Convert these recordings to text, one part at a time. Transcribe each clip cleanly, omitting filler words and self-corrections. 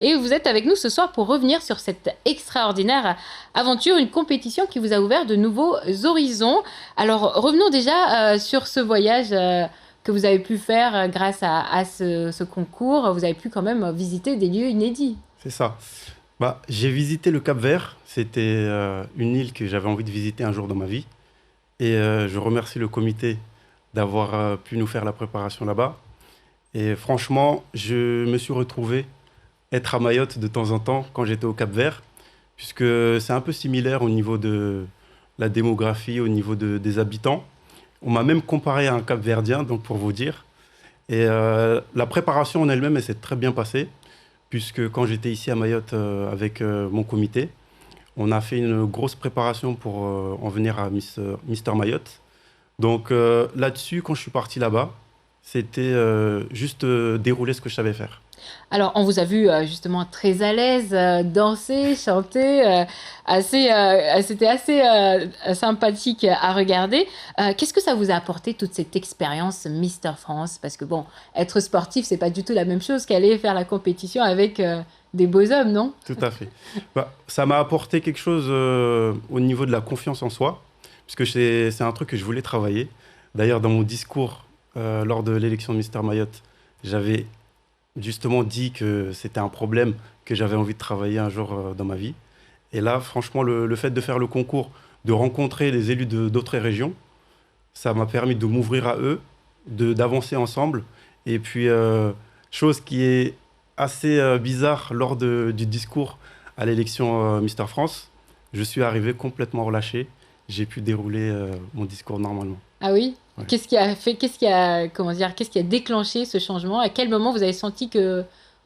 Et vous êtes avec nous ce soir pour revenir sur cette extraordinaire aventure, une compétition qui vous a ouvert de nouveaux horizons. Alors revenons déjà sur ce voyage que vous avez pu faire grâce à ce concours. Vous avez pu quand même visiter des lieux inédits. C'est ça. J'ai visité le Cap-Vert. C'était une île que j'avais envie de visiter un jour dans ma vie. Et je remercie le comité d'avoir pu nous faire la préparation là-bas. Et franchement, je me suis retrouvé être à Mayotte de temps en temps quand j'étais au Cap-Vert, puisque c'est un peu similaire au niveau de la démographie, au niveau des habitants. On m'a même comparé à un Cap-Verdien, donc pour vous dire. Et la préparation en elle-même, elle s'est très bien passée, puisque quand j'étais ici à Mayotte avec mon comité, on a fait une grosse préparation pour en venir à Mister Mayotte. Donc là-dessus, quand je suis parti là-bas, c'était juste dérouler ce que je savais faire. Alors, on vous a vu justement très à l'aise, danser, chanter, c'était assez sympathique à regarder. Qu'est-ce que ça vous a apporté toute cette expérience Mister France? Parce que bon, être sportif, c'est pas du tout la même chose qu'aller faire la compétition avec des beaux hommes, non? Tout à fait. Ça m'a apporté quelque chose au niveau de la confiance en soi, puisque c'est un truc que je voulais travailler. D'ailleurs, dans mon discours lors de l'élection de Mister Mayotte, j'avais justement dit que c'était un problème que j'avais envie de travailler un jour dans ma vie. Et là, franchement, le fait de faire le concours, de rencontrer les élus d'autres régions, ça m'a permis de m'ouvrir à eux, d'avancer ensemble. Et puis, chose qui est assez bizarre lors du discours à l'élection Mister France, je suis arrivé complètement relâché. J'ai pu dérouler mon discours normalement. Ah oui? Ouais. Comment dire, qu'est-ce qui a déclenché ce changement? À quel moment vous avez senti que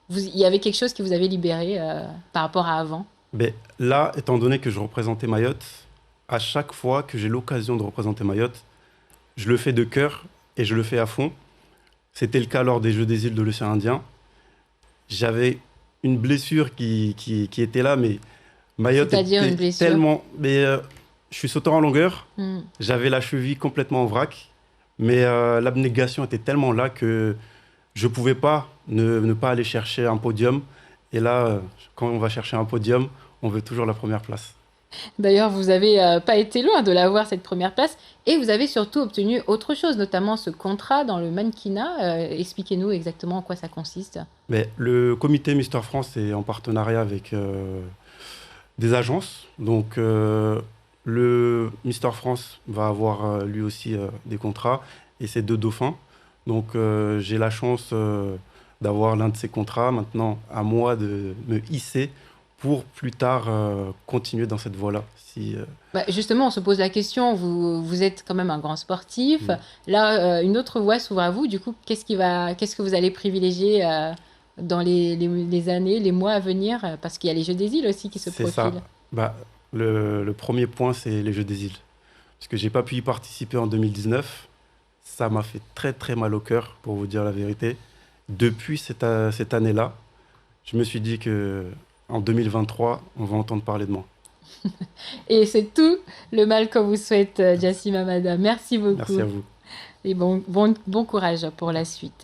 il y avait quelque chose qui vous avait libéré par rapport à avant? Mais là, étant donné que je représentais Mayotte, à chaque fois que j'ai l'occasion de représenter Mayotte, je le fais de cœur et je le fais à fond. C'était le cas lors des Jeux des îles de l'océan Indien. J'avais une blessure qui était là, mais Mayotte C'est-à-dire une était blessure? tellement... Mais je suis sauteur en longueur, Hmm. j'avais la cheville complètement en vrac, mais l'abnégation était tellement là que je ne pouvais pas ne pas aller chercher un podium. Et là, quand on va chercher un podium, on veut toujours la première place. D'ailleurs, vous avez pas été loin de l'avoir, cette première place, et vous avez surtout obtenu autre chose, notamment ce contrat dans le mannequinat. Expliquez-nous exactement en quoi ça consiste. Mais le comité Mister France est en partenariat avec des agences. Donc, le Mister France va avoir lui aussi des contrats et ses deux dauphins. Donc, j'ai la chance d'avoir l'un de ces contrats. Maintenant, à moi de me hisser pour plus tard continuer dans cette voie-là. Si, Bah, justement, on se pose la question, vous êtes quand même un grand sportif. mm. Là, une autre voie s'ouvre à vous. Du coup, qu'est-ce que vous allez privilégier dans les années, les mois à venir? Parce qu'il y a les Jeux des îles aussi qui se C'est ça. profilent. Bah, le premier point, c'est les Jeux des îles. Parce que j'ai pas pu y participer en 2019. Ça m'a fait très très mal au cœur, pour vous dire la vérité. Depuis cette année-là, je me suis dit que en 2023, on va entendre parler de moi. Et c'est tout le mal qu'on vous souhaite, Jassim Amada. Merci Merci beaucoup à vous. et bon courage pour la suite.